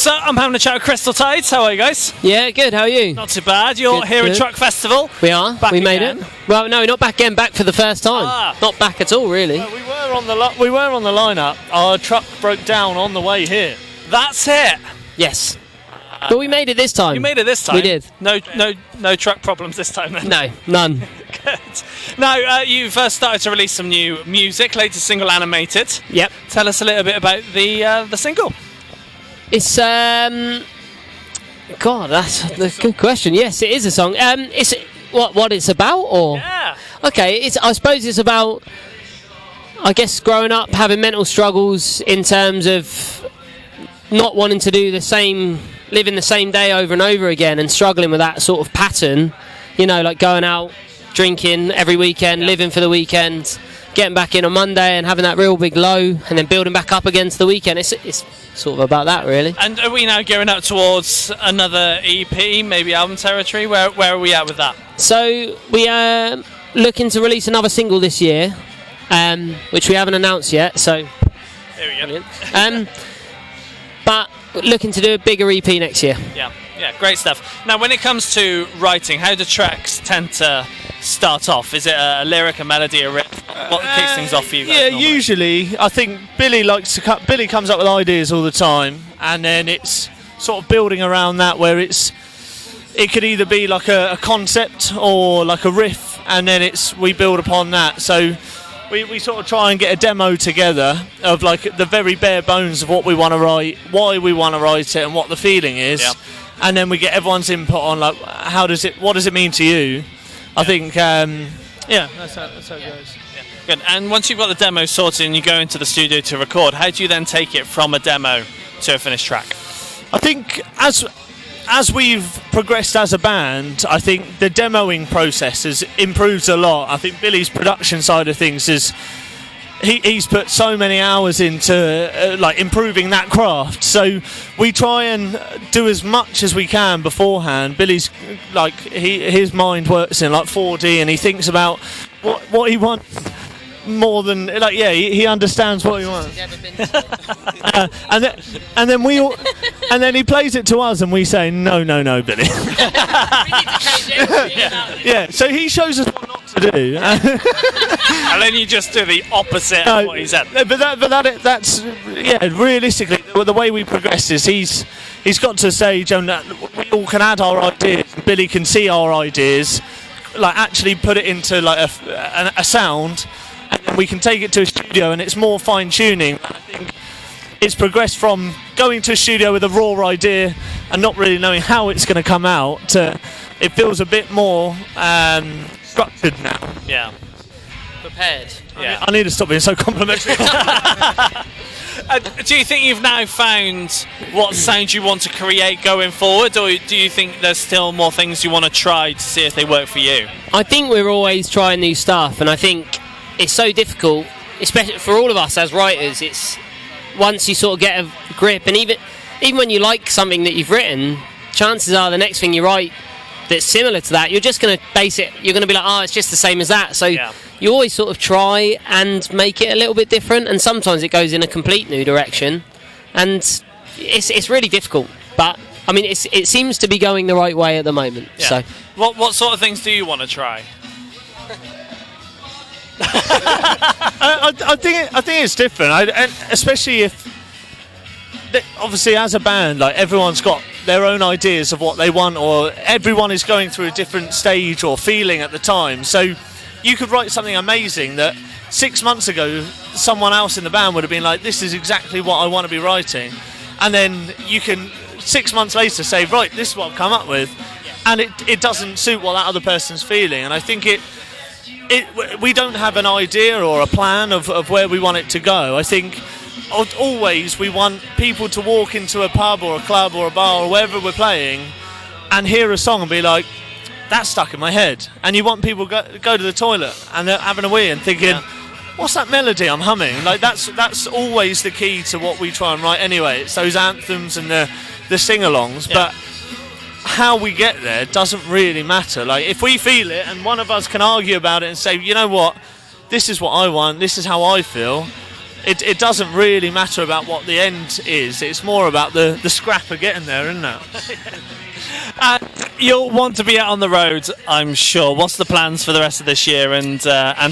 So I'm having a chat with Crystal Tides. How are you guys? Yeah, good. How are you? Not too bad. You're Good, here good. at Truck Festival. We are. Back we made again. it. Well, no, not back again. Back for the first time. Ah. Not back at all, really. We were on the lineup. Our truck broke down on the way here. That's it. Yes. But we made it this time. You made it this time. We did. No truck problems this time then. No, none. Good. Now you've started to release some new music. Latest single, Animated. Yep. Tell us a little bit about the single. It's God, that's a good question. Yes, it is a song. It's what it's about, or Yeah. okay. I suppose it's about, I guess, growing up, having mental struggles in terms of not wanting to do living the same day over and over again, and struggling with that sort of pattern. You know, like going out, drinking every weekend, living for the weekend, getting back in on Monday and having that real big low, and then building back up against the weekend. It's sort of about that, really. And are we now gearing up towards another EP, maybe album territory? Where are we at with that? So we are looking to release another single this year, which we haven't announced yet. So, There we go. but looking to do a bigger EP next year. Yeah, great stuff. Now, when it comes to writing, how do tracks tend to start off? Is it a lyric, a melody, a riff? What kicks things off for you guys? Yeah, normally? usually I think Billy comes up with ideas all the time, and then it's sort of building around that, where it could either be like a concept or like a riff, and then we build upon that. So we sort of try and get a demo together of like the very bare bones of what we want to write, why we want to write it, and what the feeling is. Yep. And then we get everyone's input on like what does it mean to you? I think that's how it goes. Good. And once you've got the demo sorted and you go into the studio to record, how do you then take it from a demo to a finished track? I think as we've progressed as a band, I think the demoing process has improved a lot. I think Billy's production side of things he's put so many hours into like improving that craft. So we try and do as much as we can beforehand. Billy's like his mind works in like 4D, and he thinks about what he wants more than like he understands what he wants. And then he plays it to us, and we say no, Billy. Yeah, so he shows us what not to do. And then you just do the opposite of what he said. That's realistically the way we progress is he's got to say, Joan, that we all can add our ideas. Billy can see our ideas, like actually put it into like a sound, and then we can take it to a studio, and it's more fine tuning. I think it's progressed from going to a studio with a raw idea and not really knowing how it's going to come out to it feels a bit more structured now. Yeah. Prepared. Yeah. I need to stop being so complimentary. Do you think you've now found what sound you want to create going forward, or do you think there's still more things you want to try to see if they work for you? I think we're always trying new stuff, and I think it's so difficult, especially for all of us as writers. It's once you sort of get a grip, and even when you like something that you've written, chances are the next thing you write that's similar to that, you're just going to base it. You're going to be like, it's just the same as that. So you always sort of try and make it a little bit different, and sometimes it goes in a complete new direction, and it's really difficult. But I mean, it seems to be going the right way at the moment. Yeah. So what sort of things do you want to try? I think it's different, and especially if obviously as a band, like everyone's got their own ideas of what they want, or everyone is going through a different stage or feeling at the time. So you could write something amazing that 6 months ago someone else in the band would have been like, this is exactly what I want to be writing, and then you can 6 months later say, right, this is what I've come up with, and it doesn't suit what that other person's feeling. And I think we don't have an idea or a plan of where we want it to go. I think always we want people to walk into a pub or a club or a bar or wherever we're playing and hear a song and be like, that's stuck in my head. And you want people to go to the toilet and they're having a wee and thinking, what's that melody I'm humming? Like that's always the key to what we try and write anyway. It's those anthems and the sing-alongs. But how we get there doesn't really matter. Like if we feel it and one of us can argue about it and say, you know what, this is what I want, this is how I feel, it doesn't really matter about what the end is. It's more about the scrap of getting there, isn't it? You'll want to be out on the road, I'm sure. What's the plans for the rest of this year and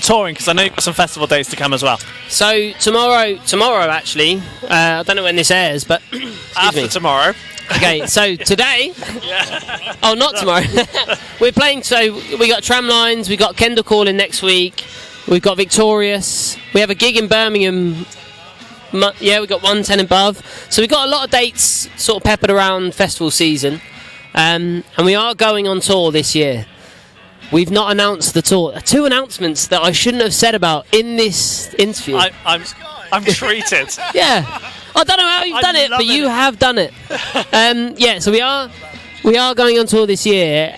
touring? Because I know you've got some festival days to come as well. So tomorrow actually, I don't know when this airs, but After tomorrow. Okay, so today, oh, not tomorrow. We're playing. So we got Tramlines, we got Kendall calling next week. We've got Victorious. We have a gig in Birmingham. Yeah, we got 110 above. So we've got a lot of dates sort of peppered around festival season. And we are going on tour this year. We've not announced the tour. 2 announcements that I shouldn't have said about in this interview. I'm treated. Yeah. I don't know how you've done it, but you have done it. Yeah, so we are going on tour this year.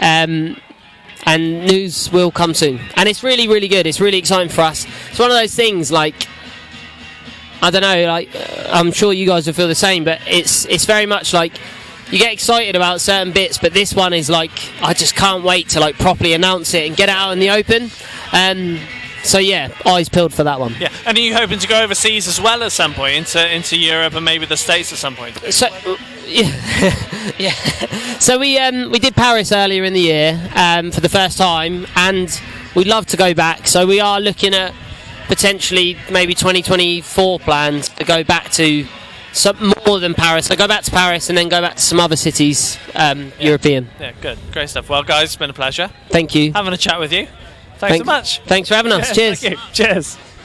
And news will come soon, and it's really, really good. It's really exciting for us. It's one of those things, like, I don't know, like, I'm sure you guys will feel the same, but it's very much like you get excited about certain bits, but this one is like, I just can't wait to like properly announce it and get it out in the open. So yeah, eyes peeled for that one. Yeah, and are you hoping to go overseas as well at some point, into Europe and maybe the States at some point? So yeah, yeah. So we did Paris earlier in the year for the first time, and we'd love to go back. So we are looking at potentially maybe 2024 plans to go back to some more than Paris. So go back to Paris and then go back to some other cities, European. Yeah, good, great stuff. Well, guys, it's been a pleasure. Thank you. Having a chat with you. Thanks so much. Thanks for having us. Cheers. Thank you. Cheers.